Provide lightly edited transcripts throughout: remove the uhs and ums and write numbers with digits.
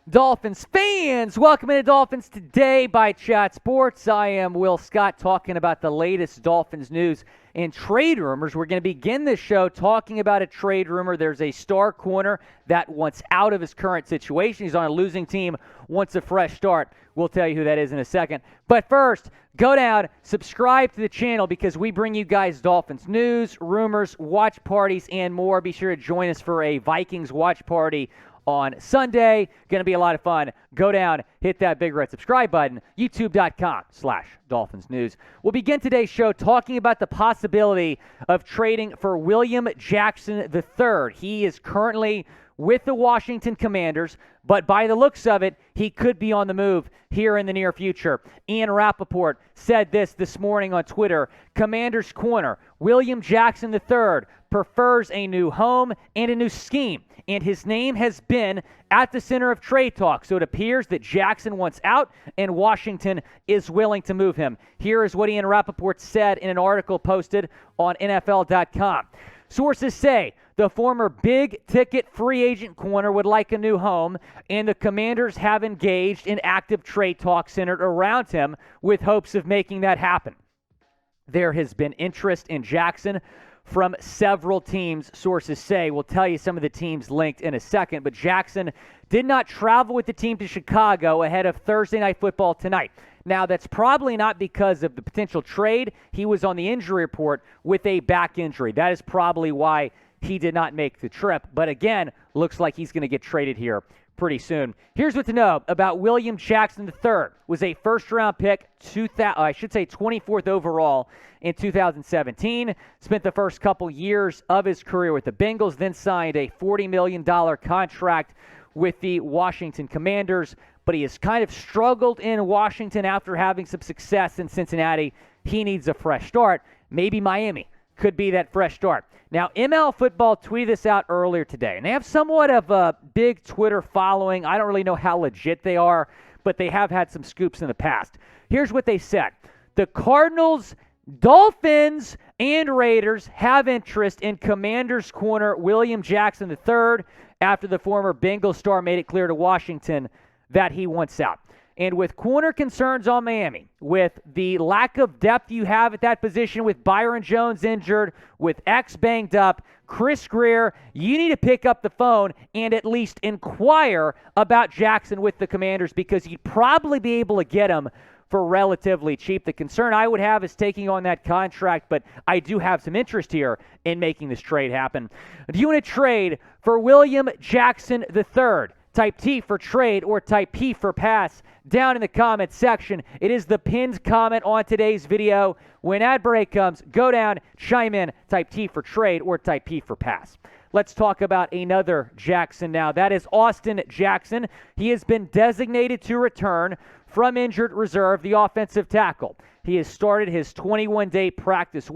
Dolphins fans, welcome into Dolphins Today by Chat Sports. I am Will Scott talking about the latest Dolphins news and trade rumors. We're going to begin this show talking about a trade rumor. There's a star corner that wants out of his current situation. He's on a losing team, wants a fresh start. We'll tell you who that is in a second. But first, go down, subscribe to the channel because we bring you guys Dolphins news, rumors, watch parties, and more. Be sure to join us for a Vikings watch party on Sunday. Going to be a lot of fun. Go down, hit that big red subscribe button, youtube.com/Dolphins News. We'll begin today's show talking about the possibility of trading for William Jackson III. He is currently with the Washington Commanders, but by the looks of it, he could be on the move here in the near future. Ian Rapoport said this morning on Twitter. Commanders corner William Jackson III prefers a new home and a new scheme, and his name has been at the center of trade talk. So it appears that Jackson wants out and Washington is willing to move him. Here is what Ian Rapoport said in an article posted on NFL.com. Sources say the former big-ticket free agent corner would like a new home, and the Commanders have engaged in active trade talk centered around him with hopes of making that happen. There has been interest in Jackson from several teams, sources say. We'll tell you some of the teams linked in a second, but Jackson did not travel with the team to Chicago ahead of Thursday Night Football tonight. Now, that's probably not because of the potential trade. He was on the injury report with a back injury. That is probably why he did not make the trip. But again, looks like he's going to get traded here pretty soon. Here's what to know about William Jackson III. Was a first-round pick, 24th overall in 2017. Spent the first couple years of his career with the Bengals, then signed a $40 million contract with the Washington Commanders. But he has kind of struggled in Washington after having some success in Cincinnati. He needs a fresh start. Maybe Miami could be that fresh start. Now, ML Football tweeted this out earlier today, and they have somewhat of a big Twitter following. I don't really know how legit they are, but they have had some scoops in the past. Here's what they said. The Cardinals, Dolphins, and Raiders have interest in Commanders corner William Jackson III after the former Bengals star made it clear to Washington that he wants out. And with corner concerns on Miami, with the lack of depth you have at that position, with Byron Jones injured, with X banged up, Chris Greer, you need to pick up the phone and at least inquire about Jackson with the Commanders because you'd probably be able to get him for relatively cheap. The concern I would have is taking on that contract, but I do have some interest here in making this trade happen. Do you want to trade for William Jackson III? Type T for trade or type P for pass down in the comments section. It is the pinned comment on today's video. When ad break comes, go down, chime in, type T for trade or type P for pass. Let's talk about another Jackson now. That is Austin Jackson. He has been designated to return from injured reserve, the offensive tackle. He has started his 21-day practice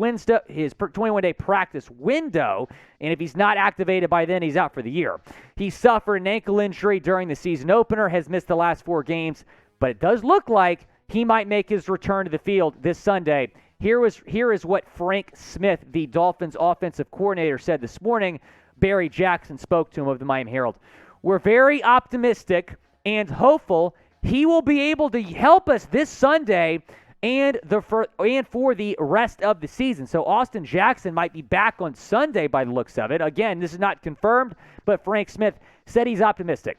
window, and if he's not activated by then, he's out for the year. He suffered an ankle injury during the season opener, has missed the last 4 games, but it does look like he might make his return to the field this Sunday. Here is what Frank Smith, the Dolphins offensive coordinator, said this morning. Barry Jackson spoke to him of the Miami Herald. We're very optimistic and hopeful he will be able to help us this Sunday and for the rest of the season. So Austin Jackson might be back on Sunday by the looks of it. Again, this is not confirmed, but Frank Smith said he's optimistic.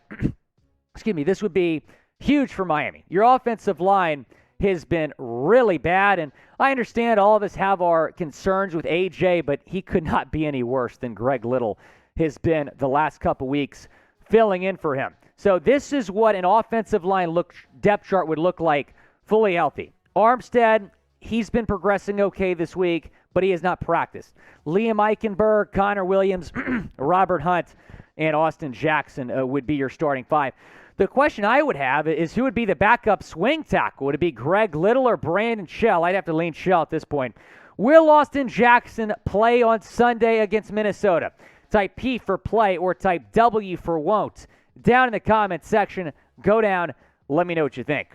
Excuse me, this would be huge for Miami. Your offensive line has been really bad, and I understand all of us have our concerns with AJ, but he could not be any worse than Greg Little has been the last couple weeks filling in for him. So this is what an offensive line depth chart would look like fully healthy. Armstead, he's been progressing okay this week, but he has not practiced. Liam Eichenberg, Connor Williams, Robert Hunt, and Austin Jackson would be your starting 5. The question I would have is who would be the backup swing tackle? Would it be Greg Little or Brandon Shell? I'd have to lean Shell at this point. Will Austin Jackson play on Sunday against Minnesota? Type P for play or type W for won't. Down in the comments section, go down, let me know what you think.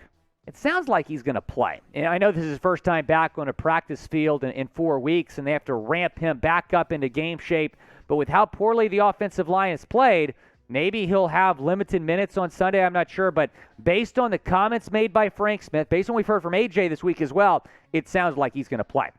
It sounds like he's going to play. And I know this is his first time back on a practice field in 4 weeks, and they have to ramp him back up into game shape. But with how poorly the offensive line has played, Maybe he'll have limited minutes on Sunday. I'm not sure. But based on the comments made by Frank Smith, based on what we've heard from AJ this week as well, it sounds like he's going to play.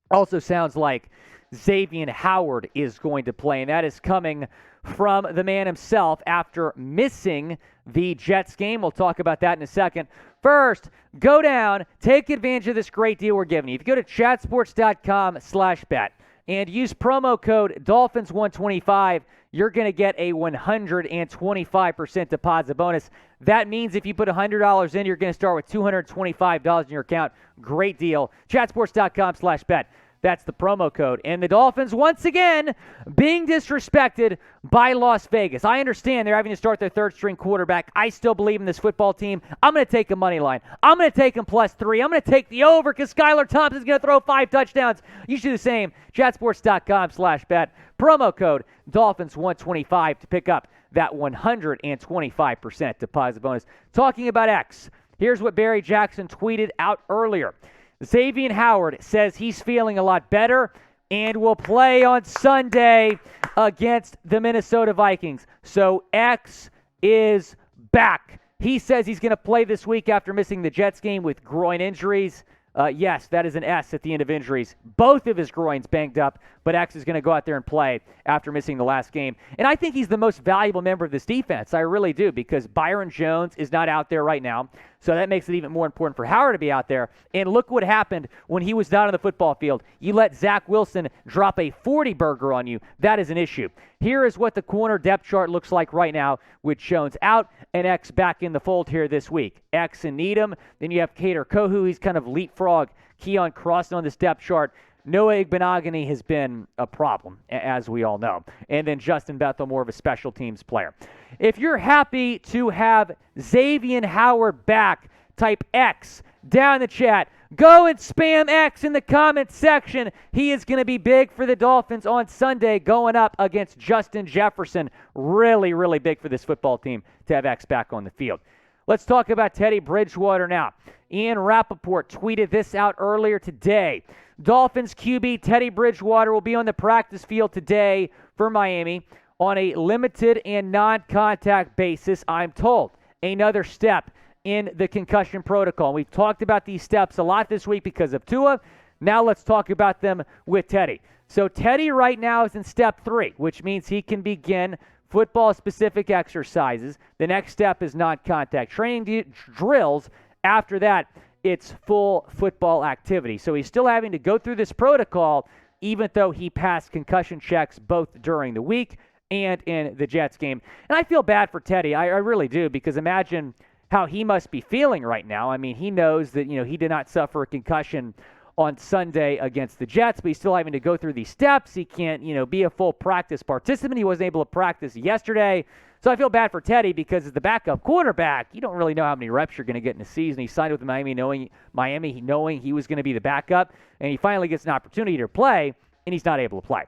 Also sounds like Xavien Howard is going to play, and that is coming from the man himself after missing the Jets game. We'll talk about that in a second. First, go down, take advantage of this great deal we're giving you. If you go to chatsports.com/bet and use promo code Dolphins125, you're going to get a 125% deposit bonus. That means if you put $100 in, you're going to start with $225 in your account. Great deal. Chatsports.com/bet. That's the promo code. And the Dolphins, once again, being disrespected by Las Vegas. I understand they're having to start their third-string quarterback. I still believe in this football team. I'm going to take a money line. I'm going to take them +3. I'm going to take the over because Skylar Thompson's going to throw 5 touchdowns. You should do the same. Chatsports.com/bet. Promo code Dolphins125 to pick up that 125% deposit bonus. Talking about X, here's what Barry Jackson tweeted out earlier. Xavien Howard says he's feeling a lot better and will play on Sunday against the Minnesota Vikings. So X is back. He says he's going to play this week after missing the Jets game with groin injuries. Yes, that is an S at the end of injuries. Both of his groins banged up, but X is going to go out there and play after missing the last game. And I think he's the most valuable member of this defense. I really do, because Byron Jones is not out there right now. So that makes it even more important for Howard to be out there. And look what happened when he was down on the football field. You let Zach Wilson drop a 40-burger on you. That is an issue. Here is what the corner depth chart looks like right now, with Jones out and X back in the fold here this week. X and Needham. Then you have Kader Kohu. He's kind of leapfrog Keon Crossen on this depth chart. Noah Igbenogany has been a problem, as we all know. And then Justin Bethel, more of a special teams player. If you're happy to have Xavien Howard back, type X down in the chat. Go and spam X in the comments section. He is going to be big for the Dolphins on Sunday going up against Justin Jefferson. Really, really big for this football team to have X back on the field. Let's talk about Teddy Bridgewater now. Ian Rapoport tweeted this out earlier today. Dolphins QB Teddy Bridgewater will be on the practice field today for Miami on a limited and non-contact basis, I'm told. Another step in the concussion protocol. We've talked about these steps a lot this week because of Tua. Now let's talk about them with Teddy. So Teddy right now is in step 3, which means he can begin football-specific exercises. The next step is non-contact training drills. After that, it's full football activity. So he's still having to go through this protocol, even though he passed concussion checks both during the week and in the Jets game. And I feel bad for Teddy. I really do, because imagine how he must be feeling right now. I mean, he knows that, he did not suffer a concussion on Sunday against the Jets, but he's still having to go through these steps. He can't, be a full practice participant. He wasn't able to practice yesterday. So I feel bad for Teddy, because as the backup quarterback, you don't really know how many reps you're going to get in a season. He signed with Miami knowing he was going to be the backup, and he finally gets an opportunity to play, and he's not able to play.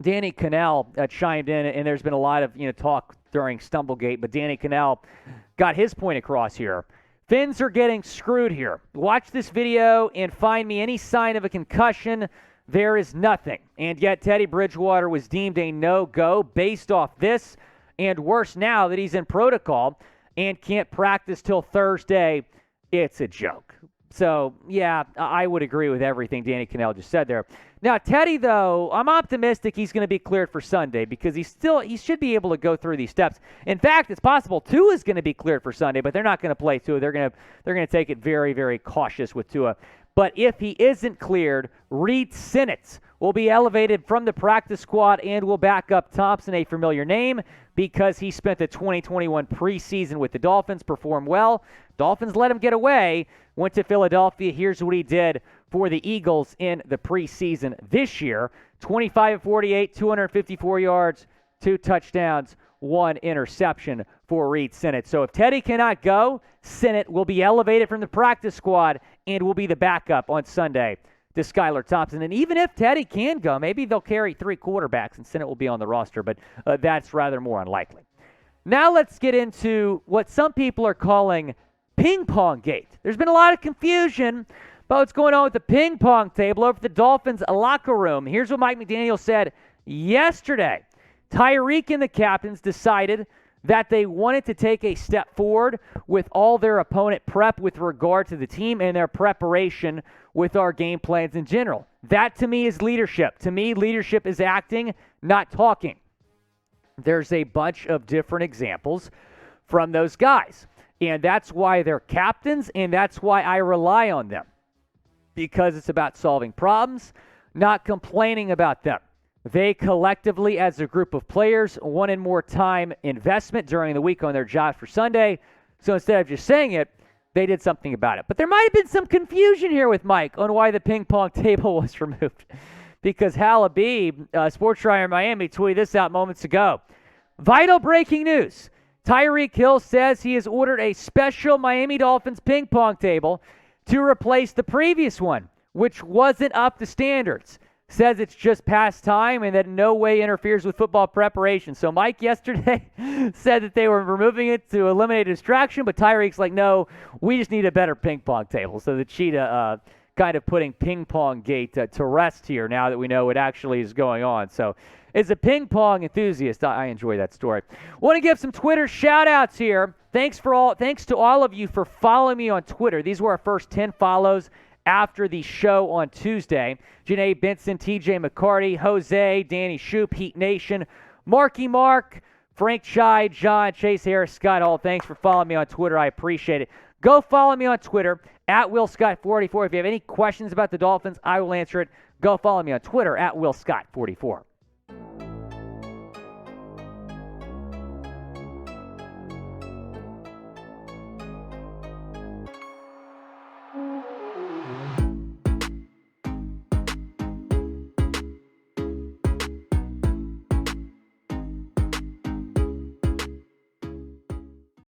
Danny Cannell chimed in, and there's been a lot of talk during Stumblegate, but Danny Cannell got his point across here. Finns are getting screwed here. Watch this video and find me any sign of a concussion. There is nothing. And yet Teddy Bridgewater was deemed a no-go based off this, and worse now that he's in protocol and can't practice till Thursday. It's a joke. So, yeah, I would agree with everything Danny Cannell just said there. Now, Teddy, though, I'm optimistic he's going to be cleared for Sunday, because he should be able to go through these steps. In fact, it's possible Tua is going to be cleared for Sunday, but they're not going to play Tua. They're going to take it very, very cautious with Tua. But if he isn't cleared, Reed Sinnett will be elevated from the practice squad and will back up Thompson, a familiar name, because he spent the 2021 preseason with the Dolphins, performed well. Dolphins let him get away, went to Philadelphia. Here's what he did for the Eagles in the preseason this year. 25-48, 254 yards, 2 touchdowns, 1 interception for Reed Sinnett. So if Teddy cannot go, Sinnett will be elevated from the practice squad and will be the backup on Sunday to Skylar Thompson. And even if Teddy can go, maybe they'll carry 3 quarterbacks and Sinnett will be on the roster, but that's rather more unlikely. Now let's get into what some people are calling ping pong gate. There's been a lot of confusion about what's going on with the ping pong table over at the Dolphins locker room. Here's what Mike McDaniel said yesterday. Tyreek and the captains decided that they wanted to take a step forward with all their opponent prep with regard to the team and their preparation with our game plans in general. That, to me, is leadership. To me, leadership is acting, not talking. There's a bunch of different examples from those guys. And that's why they're captains, and that's why I rely on them. Because it's about solving problems, not complaining about them. They collectively, as a group of players, wanted more time investment during the week on their jobs for Sunday. So instead of just saying it, they did something about it. But there might have been some confusion here with Mike on why the ping pong table was removed. Because Hal Habib, Sports Writer in Miami, tweeted this out moments ago. Vital breaking news. Tyreek Hill says he has ordered a special Miami Dolphins ping pong table to replace the previous one, which wasn't up to standards. Says it's just past time and that in no way interferes with football preparation. So Mike yesterday said that they were removing it to eliminate a distraction, but Tyreek's like, no, we just need a better ping pong table. So the Cheetah kind of putting ping pong gate to rest here now that we know what actually is going on. So as a ping pong enthusiast, I enjoy that story. Want to give some Twitter shout outs here. Thanks to all of you for following me on Twitter. These were our first 10 follows after the show on Tuesday. Janae Benson, TJ McCarty, Jose, Danny Shoup, Heat Nation, Marky Mark, Frank Chai, John, Chase Harris, Scott Hall. Thanks for following me on Twitter. I appreciate it. Go follow me on Twitter at WillScott44. If you have any questions about the Dolphins, I will answer it. Go follow me on Twitter at WillScott44.